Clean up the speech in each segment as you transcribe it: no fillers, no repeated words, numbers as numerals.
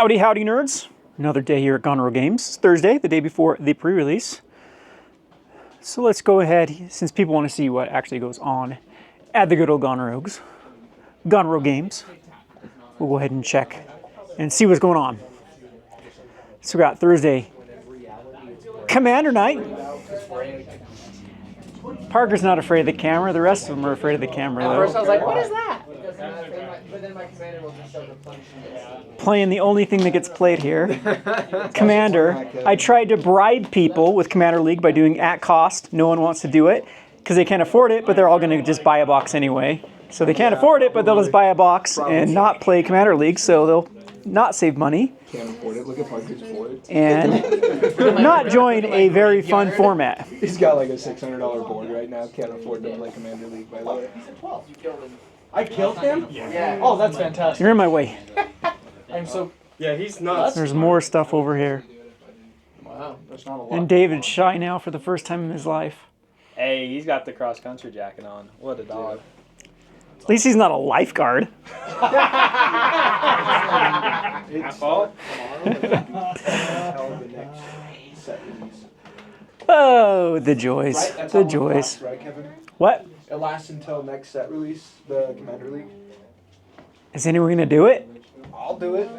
Howdy, howdy, nerds. Another day here at Gonro Games. It's Thursday, the day before the pre-release. So let's go ahead, since people want to see what actually goes on at the good old Gonro Games, we'll go ahead and check and see what's going on. So we got Thursday Commander Night. Parker's not afraid of the camera. The rest of them are afraid of the camera, though. At first I was like, what is that? Playing the only thing that gets played here. Commander. I tried to bribe people with Commander League by doing at cost. No one wants to do it because they can't afford it, but they're all going to just buy a box anyway. So they can't afford it, but they'll just buy a box and not play Commander League, so they'll not save money. Can't afford it. Look at Parker's board. And not join a very fun format. He's got like a $600 board right now. Can't afford to play Commander League, by the way. I killed him? Yeah. Oh, that's fantastic. You're in my way. I'm so... Yeah, he's nuts. There's more stuff over here. Wow, there's not a lot. And David's shy now for the first time in his life. Hey, he's got the cross-country jacket on. What a dog. At least he's not a lifeguard. Oh, the joys. Right? That's The how it joys. lasts, right, Kevin? What? It lasts until next set release, the Commander League. Is anyone going to do it? I'll do it.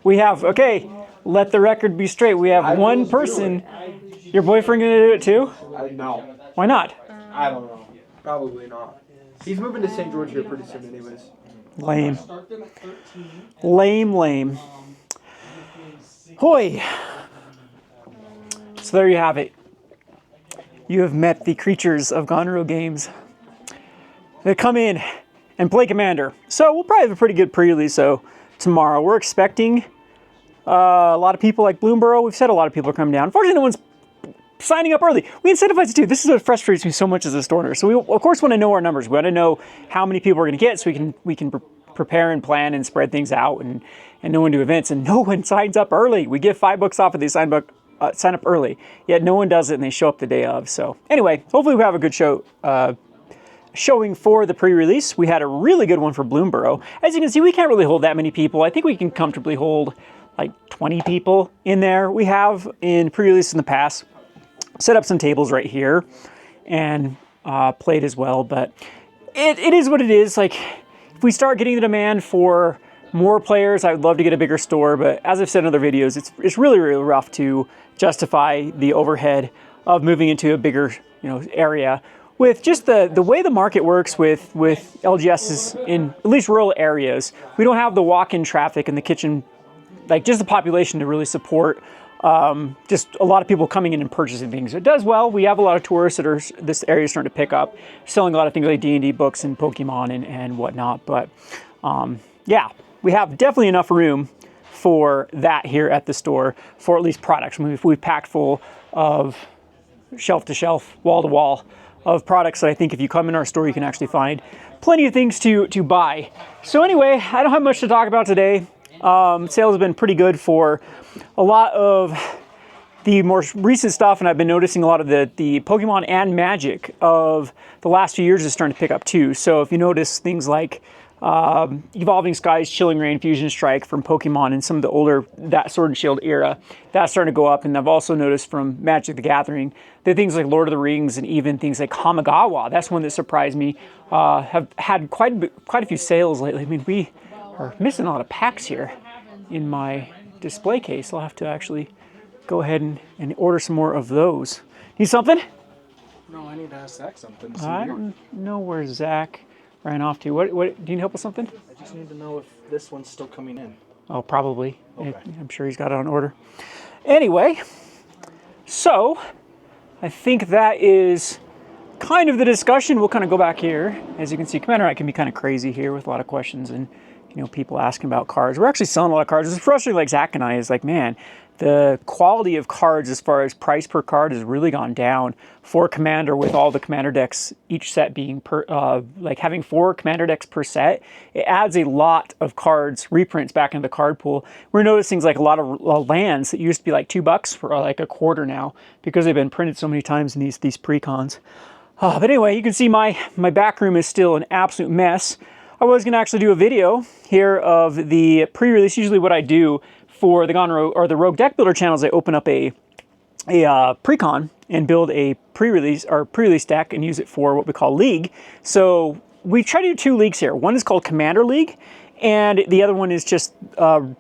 We have, okay, let the record be straight. We have I one will do person. Your boyfriend going to do it too? No. Why not? I don't know. Probably not. He's moving to St. George here pretty soon anyways. Lame. Lame, lame. Hoy. So there you have it. You have met the creatures of Gonro Games that come in and play Commander. So we'll probably have a pretty good pre-release so tomorrow. We're expecting a lot of people like Bloomberg. We've said a lot of people are coming down. Unfortunately, no one's signing up early. We incentivize it too. This is what frustrates me so much as a store owner. So we, of course, want to know our numbers. We want to know how many people we're going to get so we can prepare and plan and spread things out and no one do events. And no one signs up early. We give $5 off if they sign up early. Yet no one does it and they show up the day of. So anyway, hopefully we have a good showing for the pre-release. We had a really good one for Bloomberg. As you can see, we can't really hold that many people. I think we can comfortably hold like 20 people in there. We have in pre-release in the past set up some tables right here and played as well, but it is what it is. Like, if we start getting the demand for more players, I would love to get a bigger store, but as I've said in other videos, it's really, really rough to justify the overhead of moving into a bigger, area with just the way the market works with LGSs in at least rural areas. We don't have the walk-in traffic and the kitchen, like just the population to really support just a lot of people coming in and purchasing things. It does well. We have a lot of tourists this area is starting to pick up, selling a lot of things like D&D books and Pokemon and whatnot. But yeah, we have definitely enough room for that here at the store for at least products. I mean, we've packed full of shelf to shelf, wall to wall of products that I think if you come in our store, you can actually find plenty of things to buy. So anyway, I don't have much to talk about today. Sales have been pretty good for a lot of the more recent stuff, and I've been noticing a lot of the Pokemon and Magic of the last few years is starting to pick up too. So if you notice things like Evolving Skies, Chilling Reign, Fusion Strike from Pokemon and some of the older, that Sword and Shield era, that's starting to go up. And I've also noticed from Magic the Gathering that things like Lord of the Rings and even things like Kamigawa, that's one that surprised me, have had quite a few sales lately. I mean, we are missing a lot of packs here in my display case. I'll have to actually go ahead and order some more of those. Need something? No, I need to ask Zach something. I don't know where Zach ran off to. What do you need help with something? I just need to know if this one's still coming in. Oh, probably. Okay. I'm sure he's got it on order. Anyway, so I think that is kind of the discussion. We'll kind of go back here. As you can see, Commander Night can be kind of crazy here with a lot of questions and people asking about cards. We're actually selling a lot of cards. It's frustrating, like Zach and I, is like, man, the quality of cards as far as price per card has really gone down for Commander with all the Commander decks, each set being like having 4 Commander decks per set. It adds a lot of cards, reprints back into the card pool. We're noticing things like a lot of lands that used to be like $2 for like a quarter now because they've been printed so many times in these pre-cons. But anyway, you can see my back room is still an absolute mess. I was going to actually do a video here of the pre-release. Usually what I do for the Gone Rogue or the Rogue Deck Builder channels, I open up a pre-con and build a pre-release deck and use it for what we call League. So we try to do 2 leagues here. One is called Commander League, and the other one is just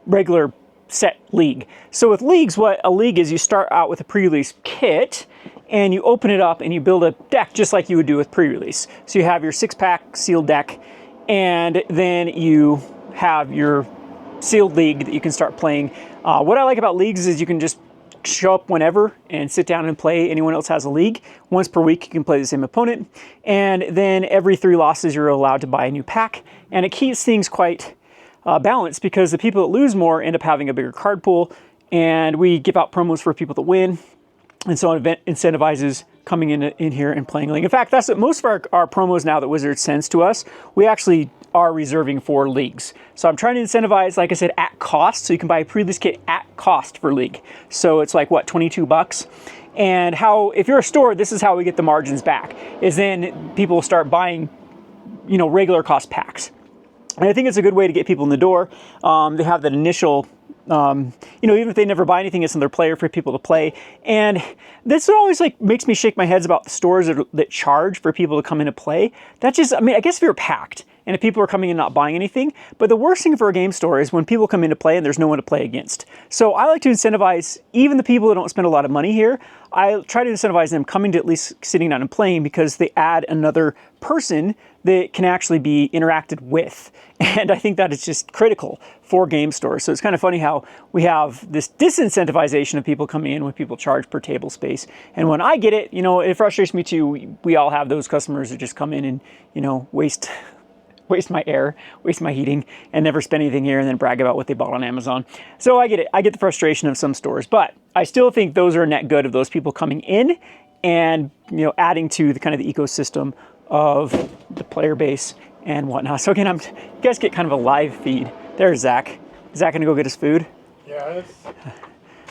regular set League. So with leagues, what a league is, you start out with a pre-release kit, and you open it up and you build a deck just like you would do with pre-release. So you have your 6-pack sealed deck, and then you have your sealed league that you can start playing. What I like about leagues is you can just show up whenever and sit down and play. Anyone else has a league. Once per week, you can play the same opponent. And then every 3 losses, you're allowed to buy a new pack. And it keeps things quite balanced, because the people that lose more end up having a bigger card pool. And we give out promos for people that win. And so it incentivizes coming in here and playing League. In fact, that's what most of our promos now that Wizards sends to us, we actually are reserving for leagues. So I'm trying to incentivize, like I said, at cost. So you can buy a pre-release kit at cost for League. So it's like, what, 22 bucks? And if you're a store, this is how we get the margins back, is then people start buying, regular cost packs. And I think it's a good way to get people in the door. They have that initial, even if they never buy anything, it's another player for people to play. And this always makes me shake my head about the stores that charge for people to come in and play. That's just, I guess if you're packed and if people are coming in not buying anything, but the worst thing for a game store is when people come in to play and there's no one to play against. So I like to incentivize even the people that don't spend a lot of money here. I try to incentivize them coming to at least sitting down and playing, because they add another person that can actually be interacted with. And I think that is just critical for game stores. So it's kind of funny how we have this disincentivization of people coming in when people charge per table space. And when I get it, it frustrates me too. We all have those customers that just come in and, waste my air, waste my heating, and never spend anything here and then brag about what they bought on Amazon. So I get it. I get the frustration of some stores, but I still think those are a net good of those people coming in and, adding to the kind of the ecosystem of the player base and whatnot. So again, you guys get kind of a live feed. There's Zach. Is Zach gonna go get his food? Yes.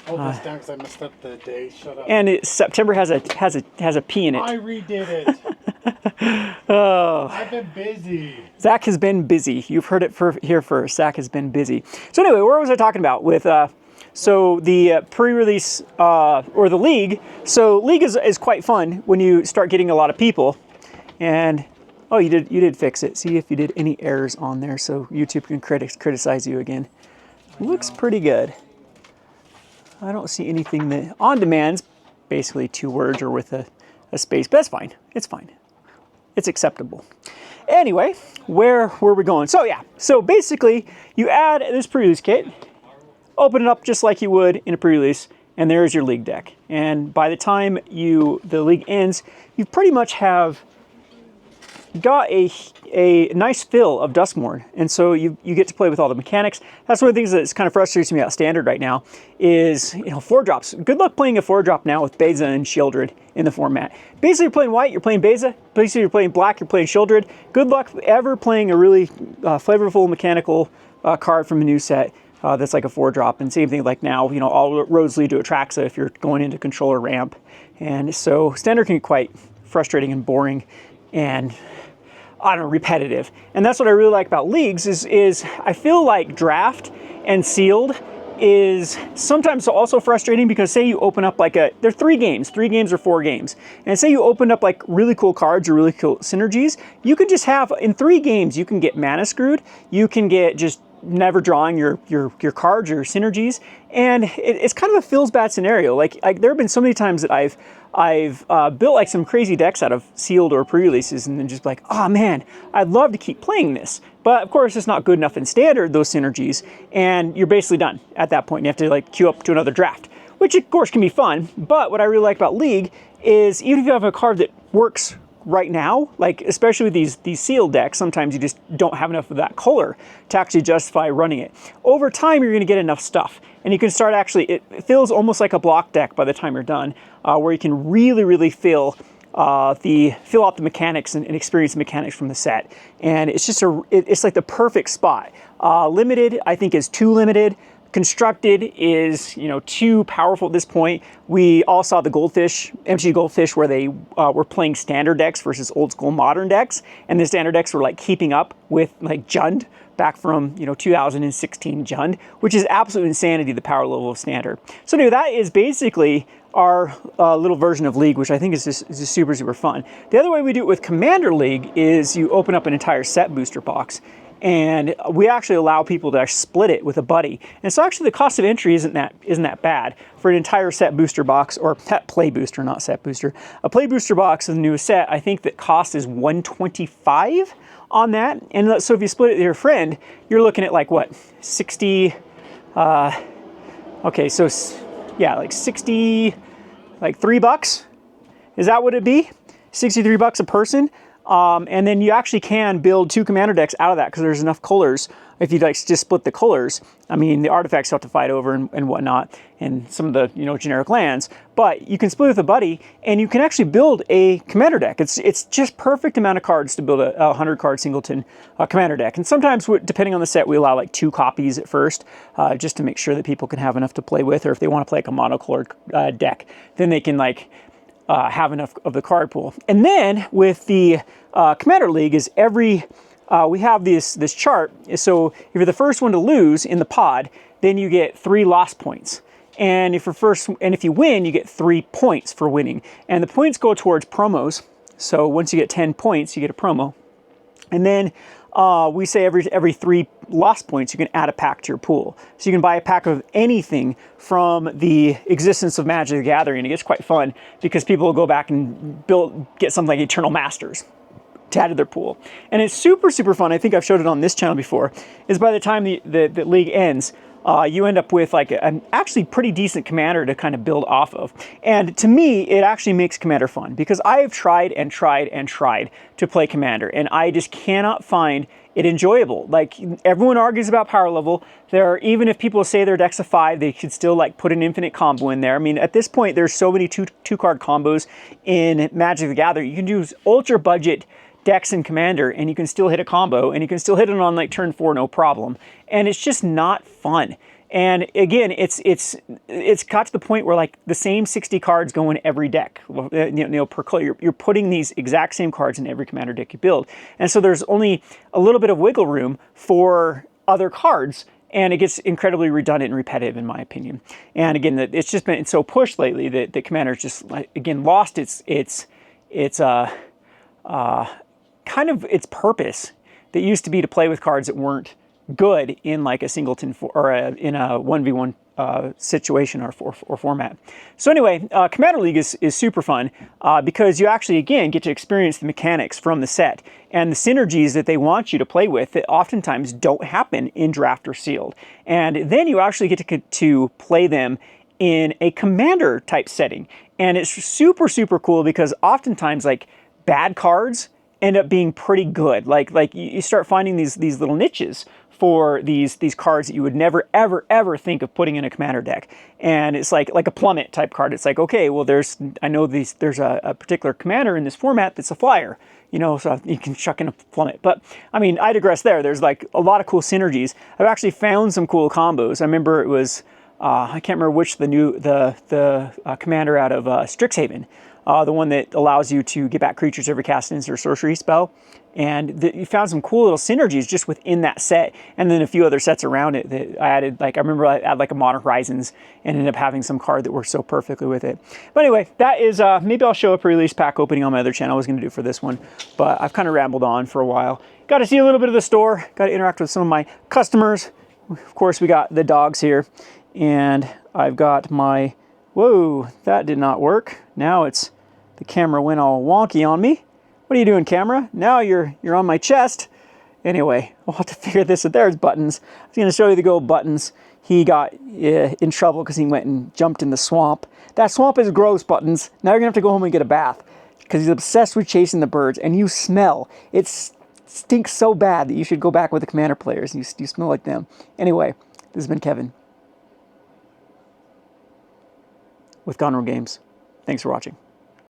Hold this down because I messed up the day. Shut up. And September has a P in it. I redid it. Oh. I've been busy. Zach has been busy. You've heard it here first. Zach has been busy. So anyway, where was I talking about with so the pre-release or the League? So League is quite fun when you start getting a lot of people. And oh, you did fix it. See if you did any errors on there, so YouTube can criticize you again. Looks pretty good. I don't see anything that on demand's basically 2 words or with a space, but that's fine. It's fine. It's acceptable. Anyway, where were we going? So yeah, so basically you add this pre-release kit, open it up just like you would in a pre-release, and there's your League deck. And by the time the League ends, you pretty much have got a nice fill of Duskmourn, and so you get to play with all the mechanics. That's one of the things that's kind of frustrates me about Standard right now is 4-drops. Good luck playing a 4-drop now with Beza and Shieldred in the format. Basically, you're playing white, you're playing Beza. Basically, you're playing black, you're playing Shieldred. Good luck ever playing a really flavorful mechanical card from a new set that's like a 4-drop. And same thing like now, all roads lead to Atraxa if you're going into controller ramp. And so Standard can be quite frustrating and boring and I don't know, repetitive. And that's what I really like about leagues is I feel like draft and sealed is sometimes also frustrating, because say you open up they're 3 games or 4 games. And say you open up really cool cards or really cool synergies, you can just have, in 3 games, you can get mana screwed, you can get just never drawing your cards or synergies, and it's kind of a feels bad scenario. There have been so many times that I've built some crazy decks out of sealed or pre-releases, and then just oh man, I'd love to keep playing this, but of course it's not good enough in Standard, those synergies, and you're basically done at that point. You have to queue up to another draft, which of course can be fun. But what I really like about League is even if you have a card that works right now, especially with these sealed decks, sometimes you just don't have enough of that color to actually justify running it. Over time, you're going to get enough stuff, and you can start it feels almost like a block deck by the time you're done, where you can really fill out the mechanics and experience the mechanics from the set. And it's just it's like the perfect spot. Limited, I think, is too limited. constructed is, you know, too powerful at this point. We all saw the Goldfish, MTG Goldfish, where they were playing standard decks versus old school modern decks, and the standard decks were like keeping up with like Jund back from, you know, 2016 Jund, which is absolute insanity, the power level of standard. So anyway, that is basically our little version of League, which I think is just super, super fun. The other way we do it with Commander League is you open up an entire set booster box, and we actually allow people to split it with a buddy. And so actually the cost of entry isn't that bad for an entire set booster box, or play booster, not set booster. A play booster box of the newest set, I think that cost is $125 on that. And so if you split it with your friend, you're looking at like what, 60, okay, so yeah, like 60, like $3. Is that what it'd be? $63 a person. And then you actually can build 2 commander decks out of that because there's enough colors. If you like just split the colors, I mean, the artifacts you have to fight over and whatnot, and some of the, you know, generic lands, but you can split with a buddy and you can actually build a commander deck. It's just perfect amount of cards to build a 100 card singleton commander deck. And sometimes, depending on the set, we allow like 2 copies at first, just to make sure that people can have enough to play with, or if they want to play like a monocolored deck, then they can like have enough of the card pool. And then with the Commander League is we have this chart. So if you're the first one to lose in the pod, then you get 3 loss points. And if you win, you get 3 points for winning. And the points go towards promos. So once you get 10 points, you get a promo. And then we say every 3 loss points, you can add a pack to your pool. So you can buy a pack of anything from the existence of Magic the Gathering. It gets quite fun because people will go back and get something like Eternal Masters to add to their pool. And it's super, super fun. I think I've showed it on this channel before, is by the time the league ends, you end up with like an actually pretty decent commander to kind of build off of. And to me, it actually makes Commander fun because I have tried and tried and tried to play Commander, and I just cannot find it enjoyable. Like, everyone argues about power level. Even if people say their deck's a 5, they should still like put an infinite combo in there. I mean, at this point, there's so many two card combos in Magic the Gathering. You can use ultra budget decks in Commander and you can still hit a combo, and you can still hit it on like turn 4 no problem, and it's just not fun. And again, it's got to the point where like the same 60 cards go in every deck, per color. You're putting these exact same cards in every Commander deck you build, and so there's only a little bit of wiggle room for other cards, and it gets incredibly redundant and repetitive, in my opinion. And again, it's just been so pushed lately that the Commander's just like, again, lost its kind of its purpose that used to be to play with cards that weren't good in like a singleton in a 1v1 situation or format. So anyway, Commander League is super fun because you actually, again, get to experience the mechanics from the set and the synergies that they want you to play with that oftentimes don't happen in Draft or Sealed. And then you actually get to play them in a Commander type setting. And it's super, super cool because oftentimes like bad cards end up being pretty good. Like you start finding these little niches for these cards that you would never, ever, ever think of putting in a Commander deck. And it's like a plummet type card. It's like, okay, well, there's a particular commander in this format that's a flyer, you know, so you can chuck in a plummet. But I mean, I digress there. There's like a lot of cool synergies. I've actually found some cool combos. I remember it was, I can't remember which the commander out of Strixhaven, the one that allows you to get back creatures every cast an instant or sorcery spell. And you found some cool little synergies just within that set, and then a few other sets around it that I added. Like I remember I added like a Modern Horizons and ended up having some card that worked so perfectly with it. But anyway, that is, maybe I'll show a pre-release pack opening on my other channel I was going to do for this one, but I've kind of rambled on for a while. Got to see a little bit of the store, got to interact with some of my customers. Of course, we got the dogs here, and I've got my, whoa, that did not work. Now the camera went all wonky on me. What are you doing, camera? Now you're on my chest. Anyway, we'll have to figure this out. There's Buttons. I was going to show you the gold Buttons. He got in trouble because he went and jumped in the swamp. That swamp is gross, Buttons. Now you're going to have to go home and get a bath because he's obsessed with chasing the birds, and you smell. It stinks so bad that you should go back with the Commander players. You smell like them. Anyway, this has been Kevin with Gonro Games. Thanks for watching.